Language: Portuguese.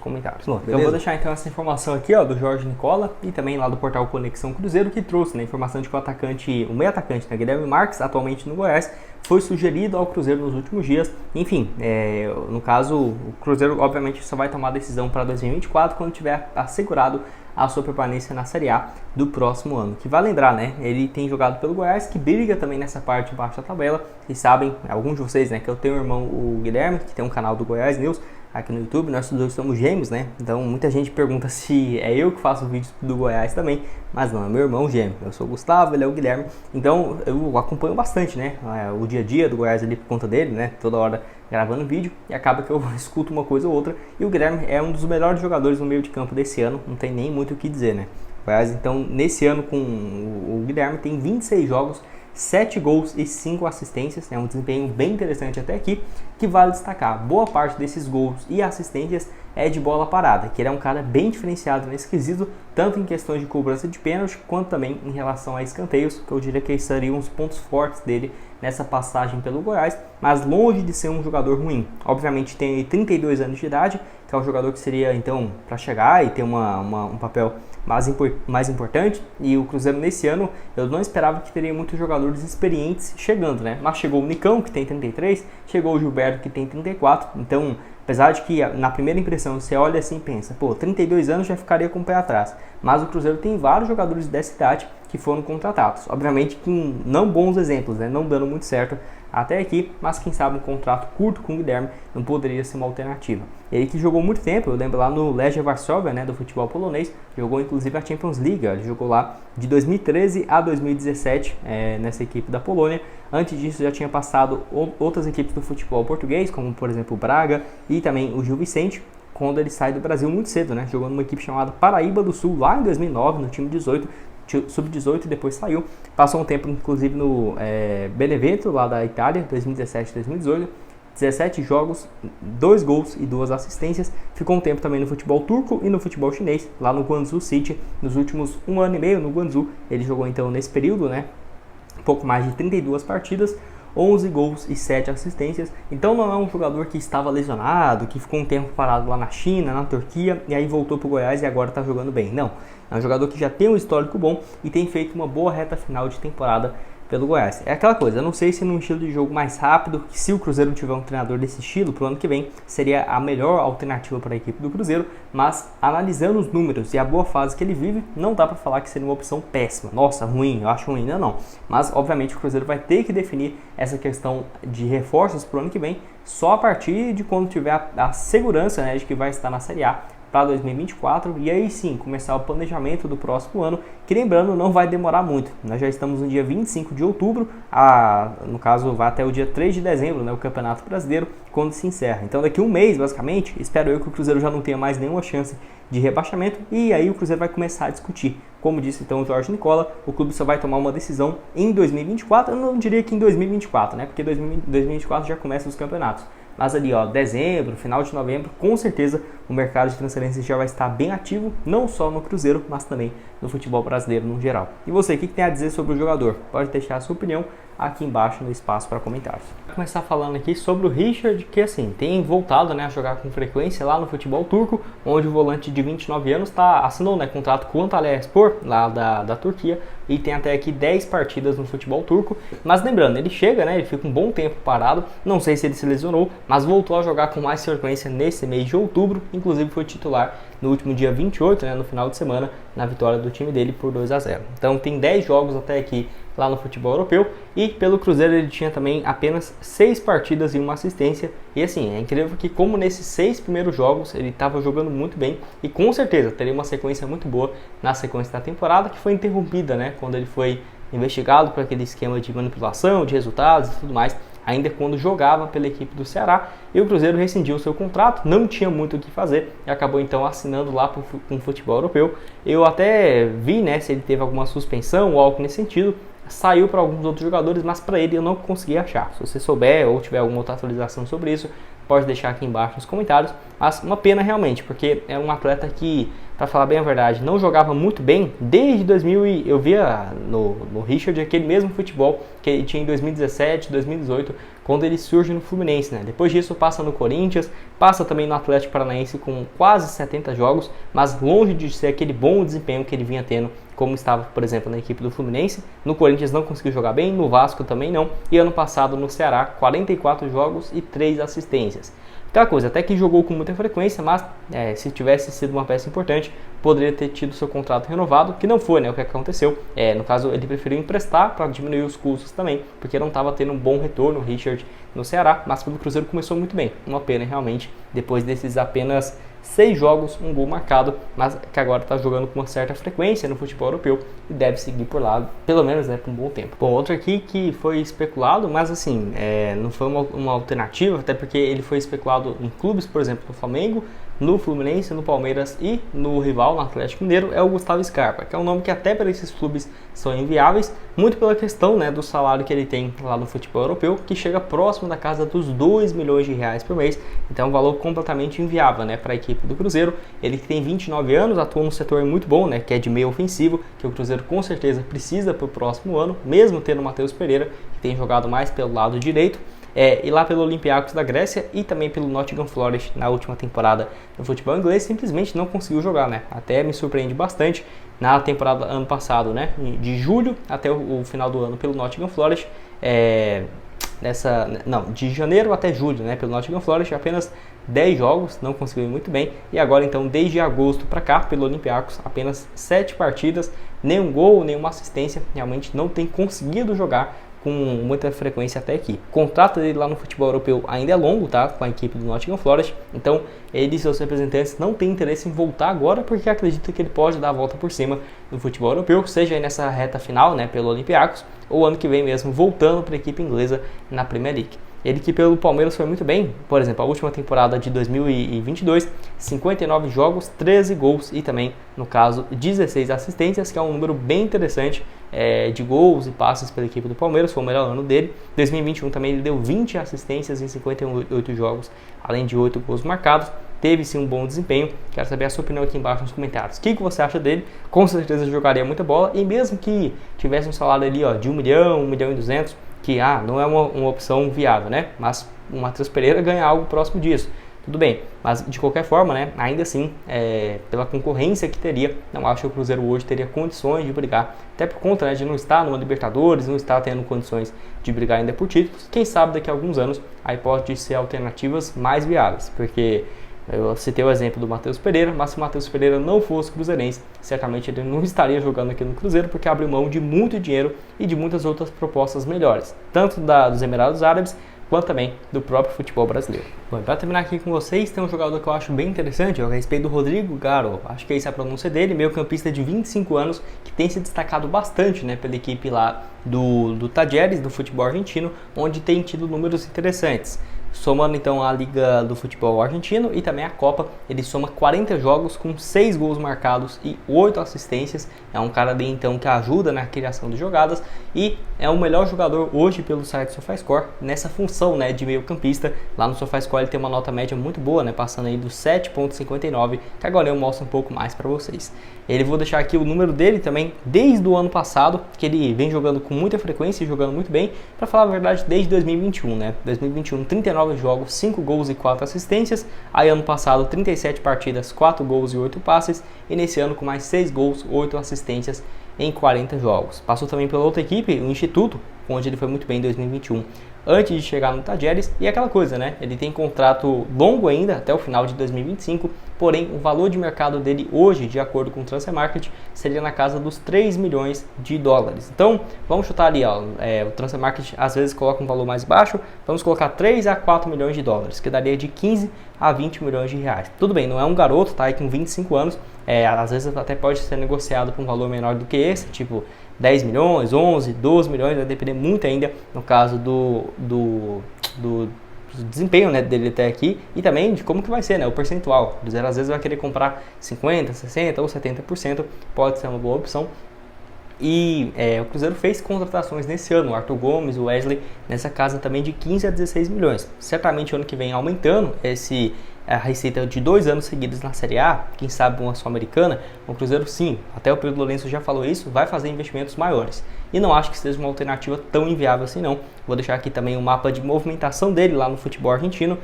Comentários. Bom, eu vou deixar então essa informação aqui, ó, do Jorge Nicola e também lá do portal Conexão Cruzeiro, que trouxe, né, informação de que o meio atacante, né, Guilherme Marques, atualmente no Goiás, foi sugerido ao Cruzeiro nos últimos dias. Enfim, no caso, o Cruzeiro obviamente só vai tomar a decisão para 2024 quando tiver assegurado a sua permanência na Série A do próximo ano. Que vai lembrar, né, ele tem jogado pelo Goiás, que briga também nessa parte de baixo da tabela. Vocês sabem, alguns de vocês, né, que eu tenho um irmão, o Guilherme, que tem um canal do Goiás News aqui no YouTube, nós dois somos gêmeos, né? Então muita gente pergunta se é eu que faço vídeos do Goiás também, mas não, é meu irmão gêmeo. Eu sou o Gustavo, ele é o Guilherme. Então eu acompanho bastante, né? O dia a dia do Goiás ali por conta dele, né? Toda hora gravando vídeo e acaba que eu escuto uma coisa ou outra. E o Guilherme é um dos melhores jogadores no meio de campo desse ano, não tem nem muito o que dizer, né? O Goiás, então, nesse ano com o Guilherme tem 26 jogos, 7 gols e 5 assistências, é um desempenho bem interessante até aqui, que vale destacar. Boa parte desses gols e assistências é de bola parada, que ele é um cara bem diferenciado nesse quesito, tanto em questões de cobrança de pênalti, quanto também em relação a escanteios, que eu diria que seriam os pontos fortes dele nessa passagem pelo Goiás, mas longe de ser um jogador ruim. Obviamente tem 32 anos de idade, que é um jogador que seria então para chegar e ter um papel mais importante, e o Cruzeiro nesse ano eu não esperava que teria muitos jogadores experientes chegando, né? Mas chegou o Nicão, que tem 33, chegou o Gilberto, que tem 34, então apesar de que na primeira impressão você olha assim e pensa, pô, 32 anos já ficaria com o pé atrás, mas o Cruzeiro tem vários jogadores dessa idade que foram contratados, obviamente com não bons exemplos, né? Não dando muito certo até aqui, mas quem sabe um contrato curto com o Guilherme não poderia ser uma alternativa. Ele que jogou muito tempo, eu lembro lá no Legia Varsóvia, né, do futebol polonês, jogou inclusive a Champions League, ele jogou lá de 2013 a 2017 nessa equipe da Polônia. Antes disso já tinha passado outras equipes do futebol português, como por exemplo o Braga e também o Gil Vicente, quando ele sai do Brasil muito cedo, né, jogou numa equipe chamada Paraíba do Sul, lá em 2009, no time 18, sub-18 e depois saiu, passou um tempo inclusive no Benevento, lá da Itália, 2017 2018, 17 jogos, 2 gols e 2 assistências, ficou um tempo também no futebol turco e no futebol chinês, lá no Guangzhou City, nos últimos 1 ano e meio no Guangzhou, ele jogou então nesse período, né, um pouco mais de 32 partidas, 11 gols e 7 assistências, então não é um jogador que estava lesionado, que ficou um tempo parado lá na China, na Turquia, e aí voltou para o Goiás e agora está jogando bem, não. É um jogador que já tem um histórico bom e tem feito uma boa reta final de temporada pelo Goiás. É aquela coisa, eu não sei se num estilo de jogo mais rápido, se o Cruzeiro tiver um treinador desse estilo pro ano que vem, seria a melhor alternativa para a equipe do Cruzeiro, mas analisando os números e a boa fase que ele vive, não dá para falar que seria uma opção péssima. Nossa, ruim, eu acho ruim, não. Mas, obviamente, o Cruzeiro vai ter que definir essa questão de reforços pro ano que vem, só a partir de quando tiver a segurança, né, de que vai estar na Série A para 2024, e aí sim começar o planejamento do próximo ano, que lembrando não vai demorar muito. Nós já estamos no dia 25 de outubro, no caso vai até o dia 3 de dezembro, né, o Campeonato Brasileiro, quando se encerra. Então daqui um mês, basicamente, espero eu que o Cruzeiro já não tenha mais nenhuma chance de rebaixamento, e aí o Cruzeiro vai começar a discutir. Como disse então o Jorge Nicola, o clube só vai tomar uma decisão em 2024, eu não diria que em 2024, né, porque 2024 já começa os campeonatos. Mas ali, ó, dezembro, final de novembro, com certeza o mercado de transferências já vai estar bem ativo, não só no Cruzeiro, mas também no futebol brasileiro no geral. E você, o que tem a dizer sobre o jogador? Pode deixar a sua opinião aqui embaixo no espaço para comentários. Vou começar falando aqui sobre o Richard, que assim, tem voltado, né, a jogar com frequência lá no futebol turco, onde o volante de 29 anos assinou, né, contrato com o Antalyaspor, lá da Turquia, e tem até aqui 10 partidas no futebol turco. Mas lembrando, ele chega, né, ele fica um bom tempo parado, não sei se ele se lesionou, mas voltou a jogar com mais frequência nesse mês de outubro, inclusive foi titular no último dia 28, né, no final de semana, na vitória do time dele por 2-0. Então tem 10 jogos até aqui lá no futebol europeu, e pelo Cruzeiro ele tinha também apenas 6 partidas e 1 assistência, e assim, é incrível que como nesses 6 primeiros jogos ele estava jogando muito bem, e com certeza teria uma sequência muito boa na sequência da temporada, que foi interrompida, né, quando ele foi investigado por aquele esquema de manipulação de resultados e tudo mais, ainda quando jogava pela equipe do Ceará, e o Cruzeiro rescindiu seu contrato, não tinha muito o que fazer, e acabou então assinando lá com o futebol europeu. Eu até vi, né, se ele teve alguma suspensão ou algo nesse sentido, saiu para alguns outros jogadores, mas para ele eu não consegui achar. Se você souber ou tiver alguma outra atualização sobre isso, pode deixar aqui embaixo nos comentários. Mas uma pena realmente, porque é um atleta que, para falar bem a verdade, não jogava muito bem desde 2000 e eu via no Richard aquele mesmo futebol que ele tinha em 2017, 2018, quando ele surge no Fluminense, né? Depois disso passa no Corinthians, passa também no Atlético Paranaense com quase 70 jogos, mas longe de ser aquele bom desempenho que ele vinha tendo, como estava, por exemplo, na equipe do Fluminense. No Corinthians não conseguiu jogar bem, no Vasco também não, e ano passado no Ceará, 44 jogos e 3 assistências. Aquela coisa, até que jogou com muita frequência, mas se tivesse sido uma peça importante, poderia ter tido seu contrato renovado, que não foi, né, o que aconteceu. No caso, ele preferiu emprestar para diminuir os custos também, porque não estava tendo um bom retorno, o Richard, no Ceará, mas pelo Cruzeiro começou muito bem. Uma pena, realmente, depois desses apenas 6 jogos, um gol marcado, mas que agora está jogando com uma certa frequência no futebol europeu e deve seguir por lá, pelo menos, né, por um bom tempo. Bom, outro aqui que foi especulado, mas assim, não foi uma alternativa, até porque ele foi especulado em clubes, por exemplo, no Flamengo, no Fluminense, no Palmeiras e no rival, no Atlético Mineiro, é o Gustavo Scarpa, que é um nome que até para esses clubes são inviáveis, muito pela questão, né, do salário que ele tem lá no futebol europeu, que chega próximo da casa dos 2 milhões de reais por mês, então é um valor completamente inviável, né, para a equipe do Cruzeiro. Ele tem 29 anos, atua num setor muito bom, né, que é de meio ofensivo, que o Cruzeiro com certeza precisa para o próximo ano, mesmo tendo o Matheus Pereira, que tem jogado mais pelo lado direito. E lá pelo Olympiacos da Grécia e também pelo Nottingham Forest na última temporada no futebol inglês, simplesmente não conseguiu jogar, né? Até me surpreende bastante na temporada ano passado, né? De julho até o final do ano pelo Nottingham Forest, de janeiro até julho, né? Pelo Nottingham Forest, apenas 10 jogos, não conseguiu ir muito bem. E agora então, desde agosto para cá, pelo Olympiacos, apenas 7 partidas, nenhum gol, nenhuma assistência, realmente não tem conseguido jogar com muita frequência até aqui. O contrato dele lá no futebol europeu ainda é longo, tá? Com a equipe do Nottingham Forest. Então, ele e seus representantes não têm interesse em voltar agora, porque acredita que ele pode dar a volta por cima no futebol europeu, seja aí nessa reta final, né, pelo Olympiacos, ou ano que vem mesmo, voltando para a equipe inglesa na Premier League. Ele que pelo Palmeiras foi muito bem, por exemplo, a última temporada de 2022, 59 jogos, 13 gols e também, no caso, 16 assistências, que é um número bem interessante de gols e passes pela equipe do Palmeiras, foi o melhor ano dele. 2021 também ele deu 20 assistências em 58 jogos, além de 8 gols marcados. Teve sim um bom desempenho. Quero saber a sua opinião aqui embaixo nos comentários. O que você acha dele? Com certeza jogaria muita bola, e mesmo que tivesse um salário ali de 1 milhão, 1 milhão e 200, que não é uma opção viável, né? Mas o Matheus Pereira ganha algo próximo disso. Tudo bem, mas de qualquer forma, né, ainda assim, pela concorrência que teria, não acho que o Cruzeiro hoje teria condições de brigar, até por conta, né, de não estar numa Libertadores, não estar tendo condições de brigar ainda por títulos. Quem sabe daqui a alguns anos aí pode ser alternativas mais viáveis, porque eu citei o exemplo do Matheus Pereira, mas se o Matheus Pereira não fosse cruzeirense, certamente ele não estaria jogando aqui no Cruzeiro, porque abriu mão de muito dinheiro e de muitas outras propostas melhores, tanto dos Emirados Árabes, quanto também do próprio futebol brasileiro. Bom, para terminar aqui com vocês, tem um jogador que eu acho bem interessante, a respeito do Rodrigo Garo, acho que essa é a pronúncia dele, meio campista de 25 anos, que tem se destacado bastante, né, pela equipe lá do Talleres, do futebol argentino, onde tem tido números interessantes. Somando então a Liga do Futebol Argentino e também a Copa, ele soma 40 jogos com 6 gols marcados e 8 assistências. É um cara ali então que ajuda na criação de jogadas e é o melhor jogador hoje pelo site SofaScore nessa função, né, de meio campista. Lá no SofaScore ele tem uma nota média muito boa, né, passando aí do 7.59, que agora eu mostro um pouco mais para vocês. Vou deixar aqui o número dele também desde o ano passado, que ele vem jogando com muita frequência e jogando muito bem, para falar a verdade, desde 2021, né? 2021, 39 jogos, 5 gols e 4 assistências. Aí ano passado, 37 partidas, 4 gols e 8 passes. E nesse ano com mais 6 gols, 8 assistências em 40 jogos. Passou também pela outra equipe, o Instituto, onde ele foi muito bem em 2021, antes de chegar no Talleres. E aquela coisa, né? Ele tem contrato longo ainda, até o final de 2025, porém o valor de mercado dele hoje, de acordo com o Transfer Market, seria na casa dos 3 milhões de dólares. Então, vamos chutar ali, ó, o Transfer Market às vezes coloca um valor mais baixo, vamos colocar 3 a 4 milhões de dólares, que daria de 15 a 20 milhões de reais. Tudo bem, não é um garoto, tá aí com 25 anos, às vezes até pode ser negociado por um valor menor do que esse, tipo 10 milhões, 11, 12 milhões, vai depender muito ainda, no caso do desempenho, né, dele até aqui, e também de como que vai ser, né, o percentual. O Cruzeiro às vezes vai querer comprar 50%, 60% ou 70%, pode ser uma boa opção. E o Cruzeiro fez contratações nesse ano, o Arthur Gomes, o Wesley, nessa casa também de 15 a 16 milhões. Certamente ano que vem aumentando a receita de 2 anos seguidos na Série A, quem sabe uma Sul-Americana, o Cruzeiro sim, até o Pedro Lourenço já falou isso, vai fazer investimentos maiores. E não acho que seja uma alternativa tão inviável assim não. Vou deixar aqui também o mapa de movimentação dele lá no futebol argentino.